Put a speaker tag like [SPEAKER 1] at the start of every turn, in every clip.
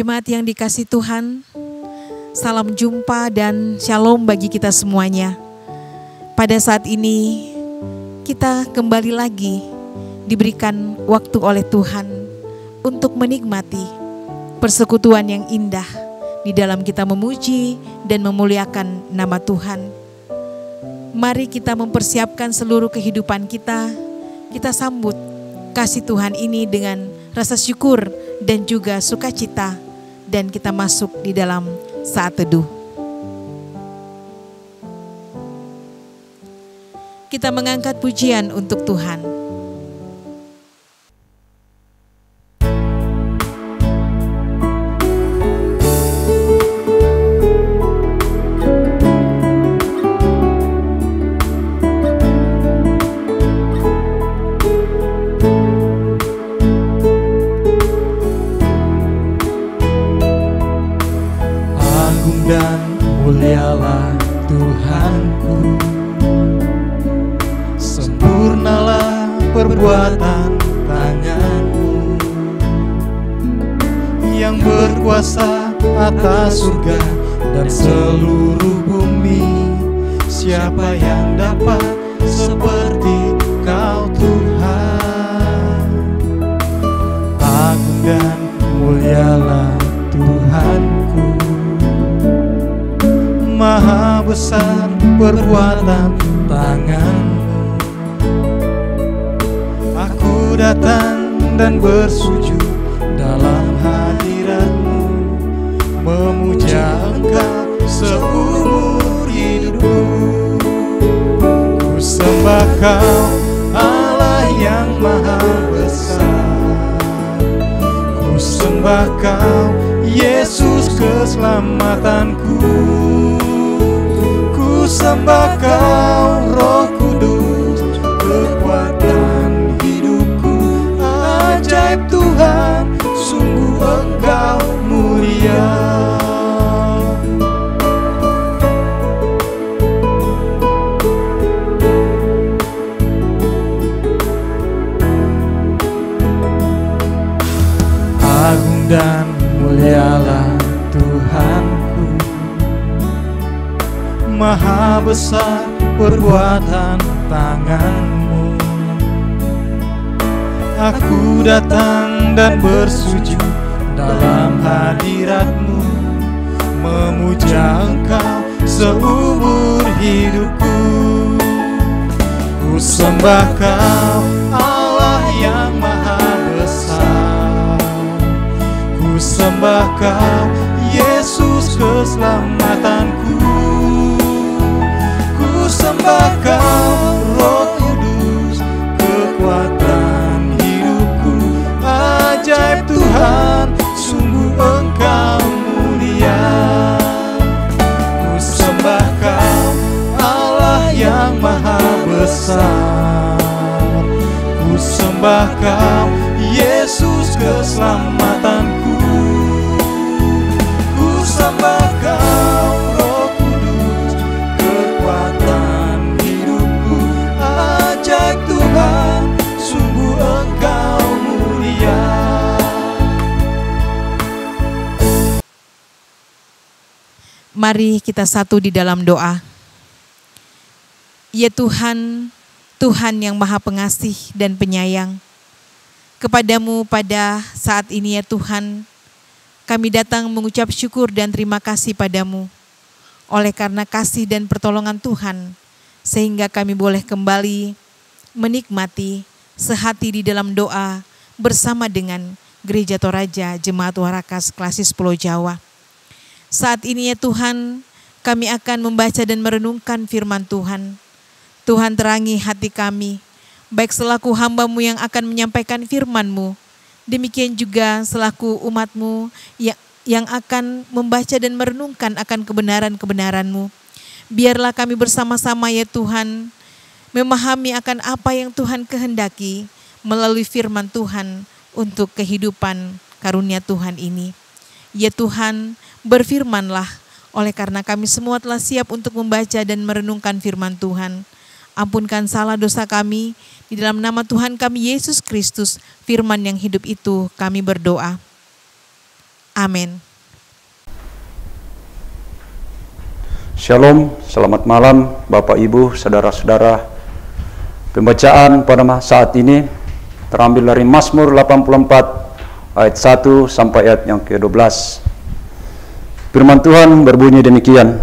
[SPEAKER 1] Jemaat yang dikasih Tuhan, salam jumpa dan shalom bagi kita semuanya. Pada saat ini kita kembali lagi diberikan waktu oleh Tuhan untuk menikmati persekutuan yang indah di dalam kita memuji dan memuliakan nama Tuhan. Mari kita mempersiapkan seluruh kehidupan kita. Kita sambut kasih Tuhan ini dengan rasa syukur dan juga sukacita, dan kita masuk di dalam saat teduh. Kita mengangkat pujian untuk Tuhan.
[SPEAKER 2] Dan mulialah Tuhanku, sempurnalah perbuatan tangan-Mu yang berkuasa atas surga dan seluruh bumi. Siapa yang dapat seperti Kau Tuhan? Agung dan mulialah Tuhanku, Maha besar perbuatan tangan-Mu. Aku datang dan bersujud dalam hadirat-Mu, memuja Engkau seumur hidupku. Ku sembah Kau, Allah yang maha besar. Ku sembah Kau, Yesus keselamatanku. Sembah Kau, Roh Kudus, kekuatan hidupku. Ajaib Tuhan, sungguh Engkau mulia. Agung dan mulialah Tuhanku, Maha besar perbuatan tangan-Mu. Aku datang dan bersujud dalam hadirat-Mu, memuja Engkau seumur hidupku. Ku sembah Kau, Allah yang maha besar. Ku sembah Kau, Yesus keselamatanku. Sembah Kau, Roh Kudus, kekuatan hidupku. Ajaib Tuhan, sungguh Engkau mulia. Ku sembah Kau, Allah yang maha besar. Ku sembah Kau, Yesus keselamatanku. Ku sembah Kau, Tuhan, sungguh Engkau mulia.
[SPEAKER 1] Mari kita satu di dalam doa. Ya Tuhan, Tuhan yang maha pengasih dan penyayang, kepada-Mu pada saat ini ya Tuhan, kami datang mengucap syukur dan terima kasih pada-Mu. Oleh karena kasih dan pertolongan Tuhan, sehingga kami boleh kembali menikmati sehati di dalam doa bersama dengan Gereja Toraja Jemaat Warakas Klasis Pulau Jawa. Saat ini ya Tuhan, kami akan membaca dan merenungkan firman Tuhan. Tuhan terangi hati kami, baik selaku hamba-Mu yang akan menyampaikan firman-Mu, demikian juga selaku umat-Mu yang akan membaca dan merenungkan akan kebenaran-kebenaran-Mu. Biarlah kami bersama-sama ya Tuhan, memahami akan apa yang Tuhan kehendaki melalui firman Tuhan untuk kehidupan karunia Tuhan ini. Ya Tuhan, berfirmanlah, oleh karena kami semua telah siap untuk membaca dan merenungkan firman Tuhan. Ampunkan salah dosa kami, di dalam nama Tuhan kami Yesus Kristus, firman yang hidup itu kami berdoa. Amin.
[SPEAKER 3] Shalom, selamat malam Bapak Ibu, Saudara-saudara. Pembacaan pada saat ini terambil dari Mazmur 84 ayat 1 sampai ayat yang ke-12. Firman Tuhan berbunyi demikian.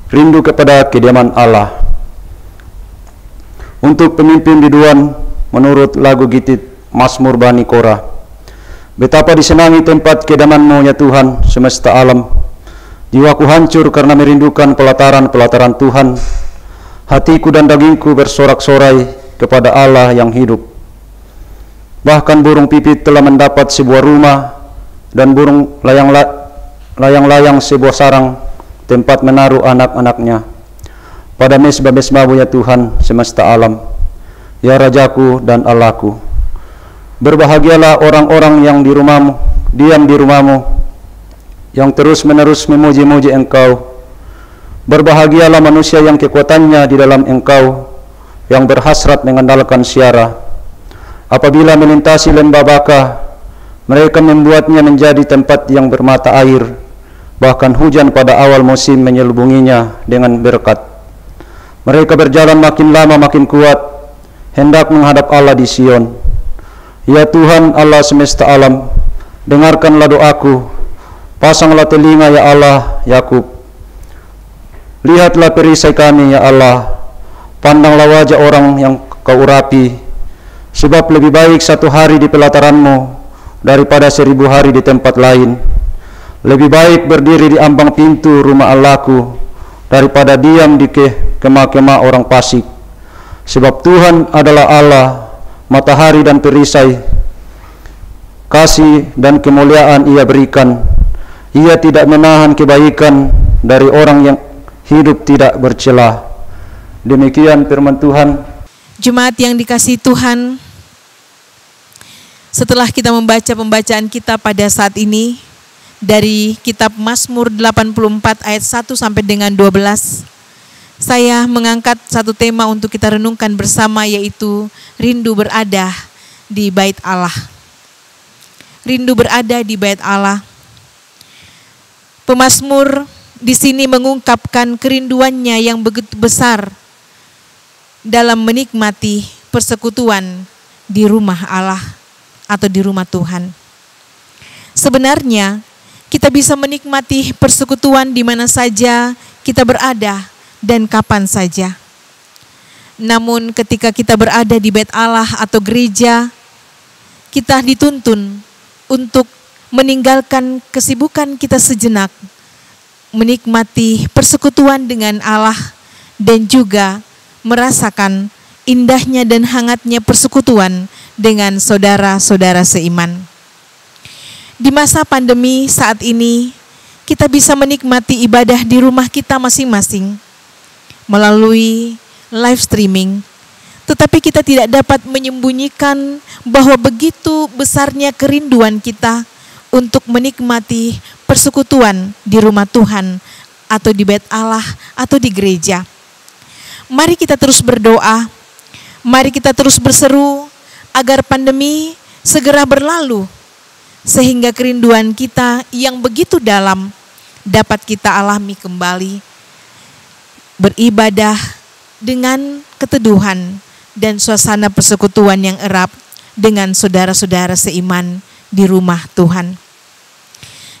[SPEAKER 3] Rindu kepada kediaman Allah. Untuk pemimpin biduan menurut lagu Gitit Mazmur Bani Korah. Betapa disenangi tempat kediaman-Mu ya Tuhan semesta alam. Jiwaku hancur karena merindukan pelataran-pelataran Tuhan. Hatiku dan dagingku bersorak-sorai kepada Allah yang hidup. Bahkan burung pipit telah mendapat sebuah rumah, dan burung layang-layang sebuah sarang tempat menaruh anak-anaknya. Pada mesbah-mesbah-Mu ya Tuhan semesta alam, ya Rajaku dan Allahku. Berbahagialah orang-orang yang diam di rumah-Mu, yang terus-menerus memuji-muji Engkau. Berbahagialah manusia yang kekuatannya di dalam Engkau, yang berhasrat mengandalkan siara. Apabila melintasi lembah Baka, mereka membuatnya menjadi tempat yang bermata air. Bahkan hujan pada awal musim menyelubunginya dengan berkat. Mereka berjalan makin lama makin kuat, hendak menghadap Allah di Sion. Ya Tuhan Allah semesta alam, dengarkanlah doaku. Pasanglah telinga ya Allah Yakub. Lihatlah perisai kami ya Allah. Pandanglah wajah orang yang Kau urapi. Sebab lebih baik satu hari di pelataran-Mu daripada 1000 hari di tempat lain. Lebih baik berdiri di ambang pintu rumah Allahku daripada diam di kemah-kemah orang fasik. Sebab Tuhan adalah Allah, matahari dan perisai. Kasih dan kemuliaan Ia berikan. Ia tidak menahan kebaikan dari orang yang hidup tidak bercelah. Demikian firman Tuhan.
[SPEAKER 1] Jemaat yang dikasihi Tuhan, setelah kita membaca pembacaan kita pada saat ini dari kitab Mazmur 84 ayat 1 sampai dengan 12, saya mengangkat satu tema untuk kita renungkan bersama, yaitu rindu berada di bait Allah. Rindu berada di bait Allah. Pemazmur di sini mengungkapkan kerinduannya yang begitu besar dalam menikmati persekutuan di rumah Allah atau di rumah Tuhan. Sebenarnya kita bisa menikmati persekutuan di mana saja kita berada dan kapan saja. Namun ketika kita berada di bait Allah atau gereja, kita dituntun untuk meninggalkan kesibukan kita sejenak, menikmati persekutuan dengan Allah, dan juga merasakan indahnya dan hangatnya persekutuan dengan saudara-saudara seiman. Di masa pandemi saat ini, kita bisa menikmati ibadah di rumah kita masing-masing melalui live streaming. Tetapi kita tidak dapat menyembunyikan bahwa begitu besarnya kerinduan kita untuk menikmati persekutuan di rumah Tuhan atau di bait Allah atau di gereja. Mari kita terus berdoa, mari kita terus berseru agar pandemi segera berlalu, sehingga kerinduan kita yang begitu dalam dapat kita alami kembali. Beribadah dengan keteduhan dan suasana persekutuan yang erat dengan saudara-saudara seiman di rumah Tuhan.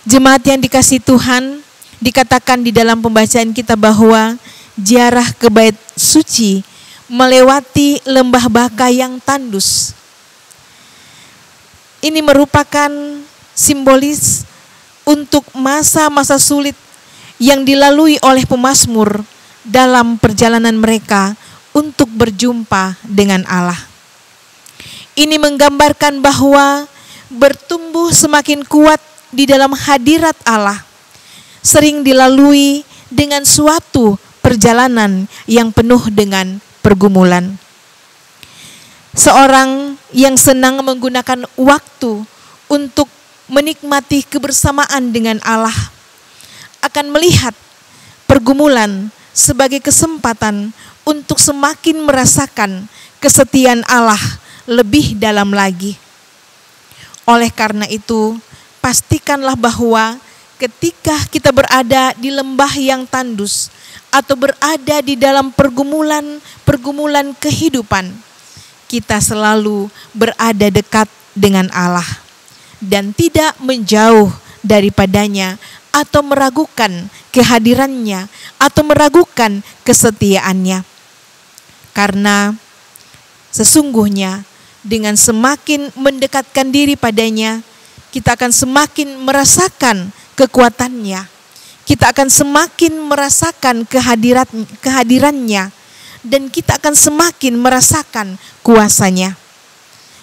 [SPEAKER 1] Jemaat yang dikasihi Tuhan, dikatakan di dalam pembacaan kita bahwa ziarah ke bait suci melewati lembah Baka yang tandus. Ini merupakan simbolis untuk masa-masa sulit yang dilalui oleh pemazmur dalam perjalanan mereka untuk berjumpa dengan Allah. Ini menggambarkan bahwa bertumbuh semakin kuat di dalam hadirat Allah sering dilalui dengan suatu perjalanan yang penuh dengan pergumulan. Seorang yang senang menggunakan waktu untuk menikmati kebersamaan dengan Allah akan melihat pergumulan sebagai kesempatan untuk semakin merasakan kesetiaan Allah lebih dalam lagi. Oleh karena itu, pastikan pastikanlah bahwa ketika kita berada di lembah yang tandus atau berada di dalam pergumulan kehidupan, kita selalu berada dekat dengan Allah dan tidak menjauh daripadanya atau meragukan kehadirannya atau meragukan kesetiaannya. Karena sesungguhnya dengan semakin mendekatkan diri padanya, kita akan semakin merasakan kekuatannya. Kita akan semakin merasakan kehadirannya dan kita akan semakin merasakan kuasanya.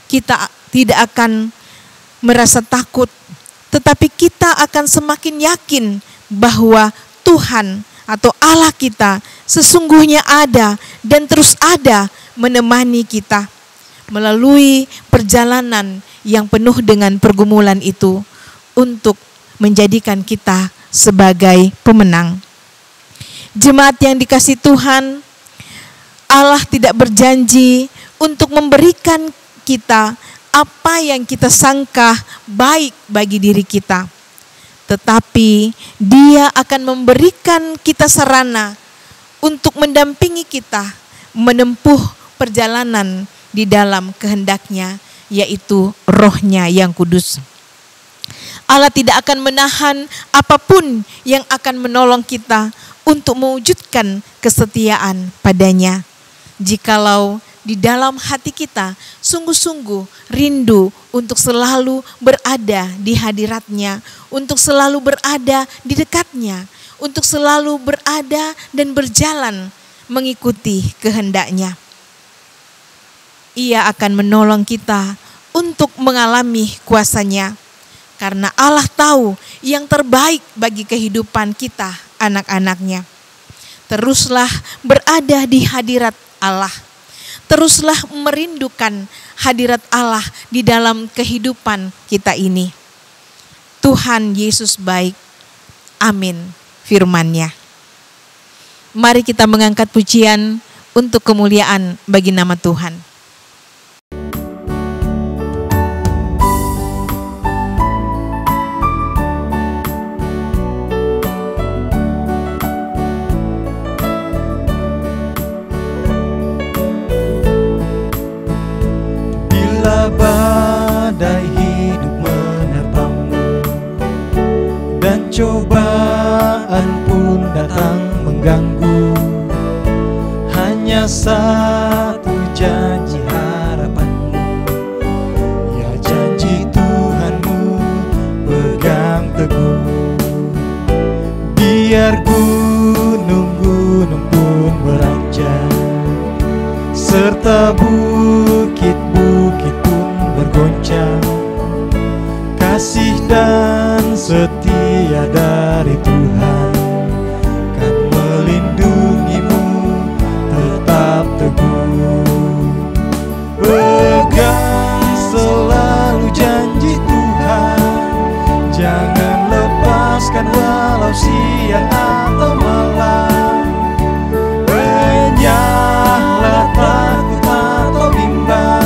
[SPEAKER 1] Kita tidak akan merasa takut, tetapi kita akan semakin yakin bahwa Tuhan atau Allah kita sesungguhnya ada dan terus ada menemani kita melalui perjalanan yang penuh dengan pergumulan itu untuk menjadikan kita sebagai pemenang. Jemaat yang dikasihi Tuhan, Allah tidak berjanji untuk memberikan kita apa yang kita sangka baik bagi diri kita, tetapi Dia akan memberikan kita sarana untuk mendampingi kita menempuh perjalanan di dalam kehendak-Nya, yaitu Roh-Nya yang kudus. Allah tidak akan menahan apapun yang akan menolong kita untuk mewujudkan kesetiaan padanya. Jikalau di dalam hati kita sungguh-sungguh rindu untuk selalu berada di hadirat-Nya, untuk selalu berada di dekat-Nya, untuk selalu berada dan berjalan mengikuti kehendak-Nya. Ia akan menolong kita untuk mengalami kuasa-Nya, karena Allah tahu yang terbaik bagi kehidupan kita, anak-anak-Nya. Teruslah berada di hadirat Allah. Teruslah merindukan hadirat Allah di dalam kehidupan kita ini. Tuhan Yesus baik. Amin. Firman-Nya. Mari kita mengangkat pujian untuk kemuliaan bagi nama Tuhan.
[SPEAKER 2] Badai hidup menerpamu dan cobaan pun datang mengganggu, hanya satu janji harapanmu, ya janji Tuhanmu pegang teguh. Biar gunung-gunung pun beranjak serta bukit-bukit bergoncang, kasih dan setia dari Tuhan kan melindungimu tetap teguh. Pegang selalu janji Tuhan, jangan lepaskan walau siang atau malam. Renyahlah takut atau bimbang,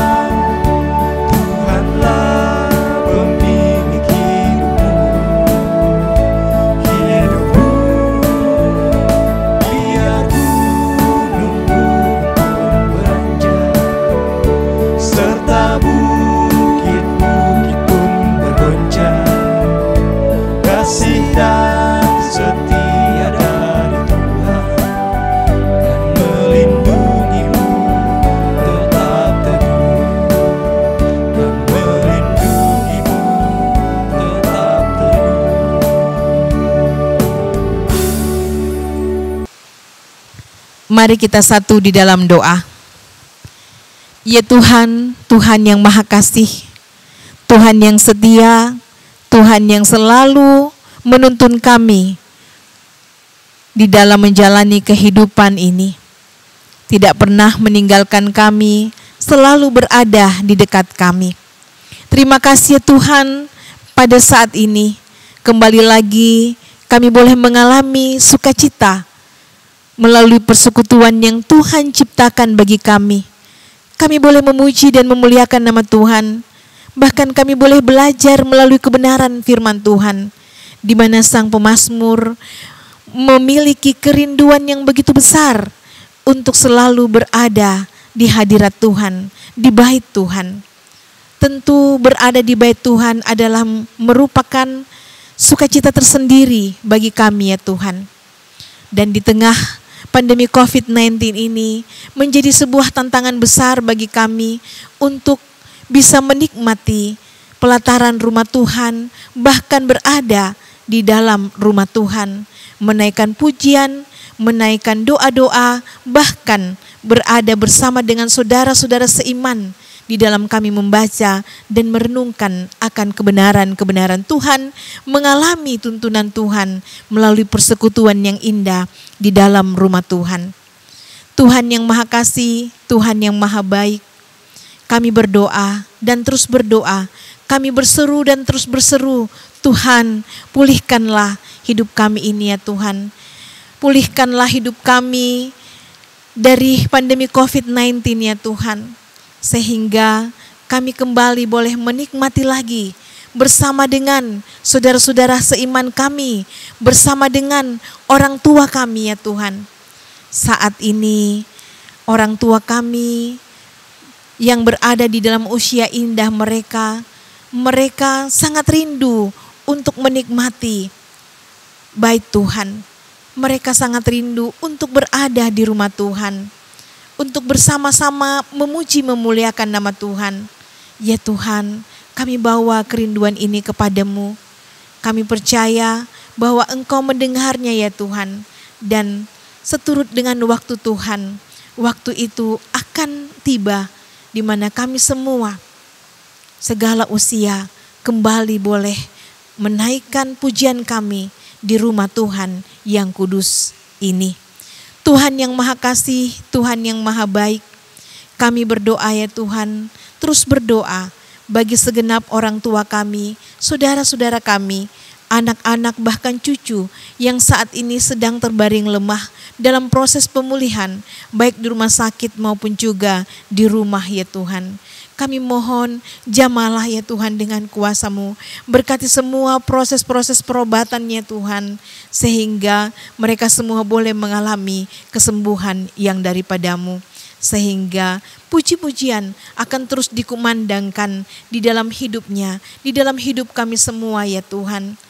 [SPEAKER 1] Mari kita satu di dalam doa. Ya Tuhan, Tuhan yang Maha Kasih, Tuhan yang setia, Tuhan yang selalu menuntun kami di dalam menjalani kehidupan ini. Tidak pernah meninggalkan kami, selalu berada di dekat kami. Terima kasih ya Tuhan, pada saat ini kembali lagi kami boleh mengalami sukacita melalui persekutuan yang Tuhan ciptakan bagi kami. Kami boleh memuji dan memuliakan nama Tuhan, Bahkan kami boleh belajar melalui kebenaran firman Tuhan, di mana sang pemazmur memiliki kerinduan yang begitu besar untuk selalu berada di hadirat Tuhan, di bait Tuhan. Tentu berada di bait Tuhan adalah merupakan sukacita tersendiri bagi kami ya Tuhan. Dan di tengah pandemi COVID-19 ini menjadi sebuah tantangan besar bagi kami untuk bisa menikmati pelataran rumah Tuhan, bahkan berada di dalam rumah Tuhan, menaikkan pujian, menaikkan doa-doa, bahkan berada bersama dengan saudara-saudara seiman di dalam kami membaca dan merenungkan akan kebenaran-kebenaran Tuhan, mengalami tuntunan Tuhan melalui persekutuan yang indah di dalam rumah Tuhan. Tuhan yang Maha Kasih, Tuhan yang Maha Baik, kami berdoa dan terus berdoa, kami berseru dan terus berseru, Tuhan, pulihkanlah hidup kami ini ya Tuhan. Pulihkanlah hidup kami dari pandemi COVID-19 ya Tuhan. Sehingga kami kembali boleh menikmati lagi bersama dengan saudara-saudara seiman kami, bersama dengan orang tua kami ya Tuhan. Saat ini orang tua kami yang berada di dalam usia indah mereka sangat rindu untuk menikmati bait Tuhan. Mereka sangat rindu untuk berada di rumah Tuhan, untuk bersama-sama memuji memuliakan nama Tuhan. Ya Tuhan, kami bawa kerinduan ini kepadamu. Kami percaya bahwa Engkau mendengarnya ya Tuhan. Dan seturut dengan waktu Tuhan, waktu itu akan tiba di mana kami semua, segala usia, kembali boleh menaikkan pujian kami di rumah Tuhan yang kudus ini. Tuhan yang Maha Kasih, Tuhan yang Maha Baik, kami berdoa ya Tuhan, terus berdoa bagi segenap orang tua kami, saudara-saudara kami, anak-anak bahkan cucu yang saat ini sedang terbaring lemah dalam proses pemulihan, baik di rumah sakit maupun juga di rumah ya Tuhan. Kami mohon jamalah ya Tuhan dengan kuasa-Mu, berkati semua proses-proses perobatan ya Tuhan, sehingga mereka semua boleh mengalami kesembuhan yang daripada-Mu, sehingga puji-pujian akan terus dikumandangkan di dalam hidupnya, di dalam hidup kami semua ya Tuhan.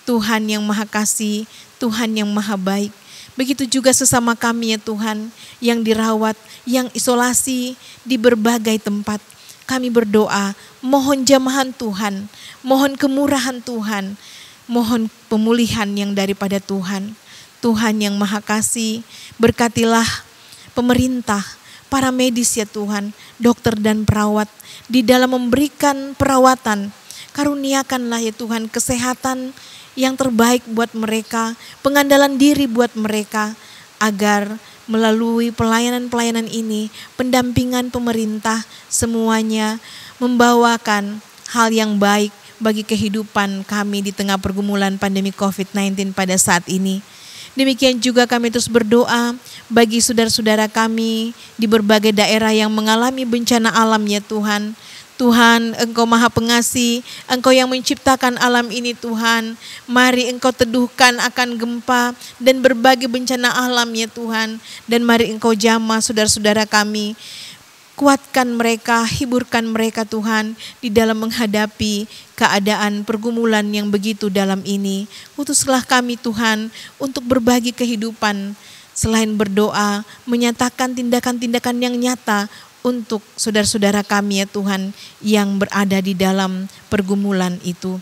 [SPEAKER 1] Tuhan yang Maha Kasih, Tuhan yang Maha Baik, begitu juga sesama kami ya Tuhan, yang dirawat, yang isolasi di berbagai tempat. Kami berdoa, mohon jamahan Tuhan, mohon kemurahan Tuhan, mohon pemulihan yang daripada Tuhan. Tuhan yang Maha Kasih, berkatilah pemerintah, para medis ya Tuhan, dokter dan perawat, di dalam memberikan perawatan. Karuniakanlah ya Tuhan kesehatan yang terbaik buat mereka, pengandalan diri buat mereka, agar melalui pelayanan-pelayanan ini, pendampingan pemerintah, semuanya membawakan hal yang baik bagi kehidupan kami di tengah pergumulan pandemi COVID-19 pada saat ini. Demikian juga kami terus berdoa bagi saudara-saudara kami di berbagai daerah yang mengalami bencana alam ya Tuhan. Tuhan, Engkau Maha Pengasih, Engkau yang menciptakan alam ini Tuhan. Mari Engkau teduhkan akan gempa dan berbagai bencana alam ya Tuhan. Dan mari Engkau jamah saudara-saudara kami. Kuatkan mereka, hiburkan mereka Tuhan di dalam menghadapi keadaan pergumulan yang begitu dalam ini. Utuslah kami Tuhan untuk berbagi kehidupan. Selain berdoa, menyatakan tindakan-tindakan yang nyata untuk saudara-saudara kami ya Tuhan yang berada di dalam pergumulan itu.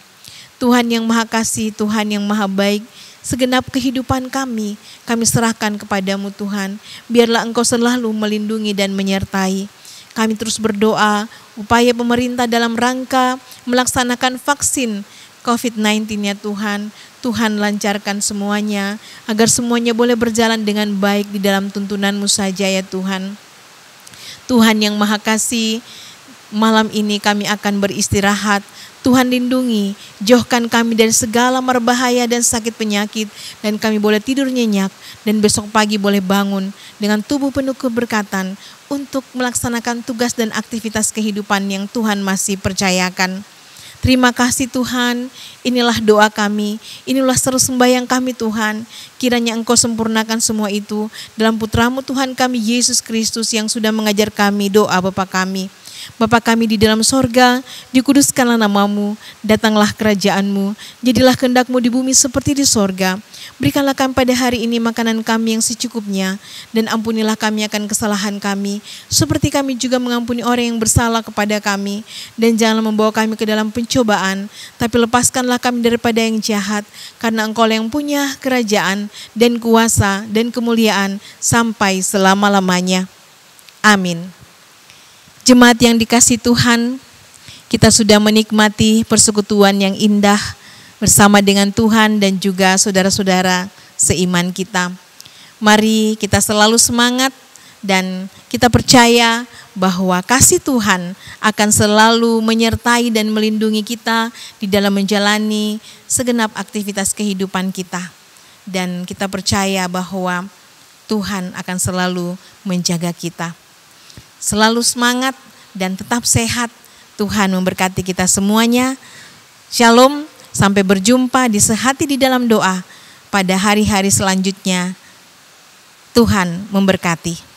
[SPEAKER 1] Tuhan yang Maha Kasih, Tuhan yang Maha Baik, segenap kehidupan kami serahkan kepadamu Tuhan. Biarlah Engkau selalu melindungi dan menyertai. Kami terus berdoa upaya pemerintah dalam rangka melaksanakan vaksin COVID-19 ya Tuhan. Tuhan lancarkan semuanya agar semuanya boleh berjalan dengan baik di dalam tuntunan-Mu saja ya Tuhan. Tuhan yang Maha Kasih, malam ini kami akan beristirahat. Tuhan lindungi, jauhkan kami dari segala berbahaya dan sakit penyakit, dan kami boleh tidur nyenyak, dan besok pagi boleh bangun dengan tubuh penuh keberkatan untuk melaksanakan tugas dan aktivitas kehidupan yang Tuhan masih percayakan. Terima kasih Tuhan, inilah doa kami, inilah seru sembahyang kami Tuhan. Kiranya Engkau sempurnakan semua itu dalam Putra-Mu Tuhan kami Yesus Kristus yang sudah mengajar kami doa Bapa kami. Bapa kami di dalam sorga, dikuduskanlah nama-Mu, datanglah kerajaan-Mu, jadilah kehendak-Mu di bumi seperti di sorga. Berikanlah kami pada hari ini makanan kami yang secukupnya, dan ampunilah kami akan kesalahan kami, seperti kami juga mengampuni orang yang bersalah kepada kami. Dan janganlah membawa kami ke dalam pencobaan, tapi lepaskanlah kami daripada yang jahat, karena Engkau yang punya kerajaan, dan kuasa, dan kemuliaan, sampai selama-lamanya. Amin. Jemaat yang dikasihi Tuhan, kita sudah menikmati persekutuan yang indah bersama dengan Tuhan dan juga saudara-saudara seiman kita. Mari kita selalu semangat dan kita percaya bahwa kasih Tuhan akan selalu menyertai dan melindungi kita di dalam menjalani segenap aktivitas kehidupan kita. Dan kita percaya bahwa Tuhan akan selalu menjaga kita. Selalu semangat dan tetap sehat. Tuhan memberkati kita semuanya. Shalom, sampai berjumpa di Sehati di dalam Doa pada hari-hari selanjutnya. Tuhan memberkati.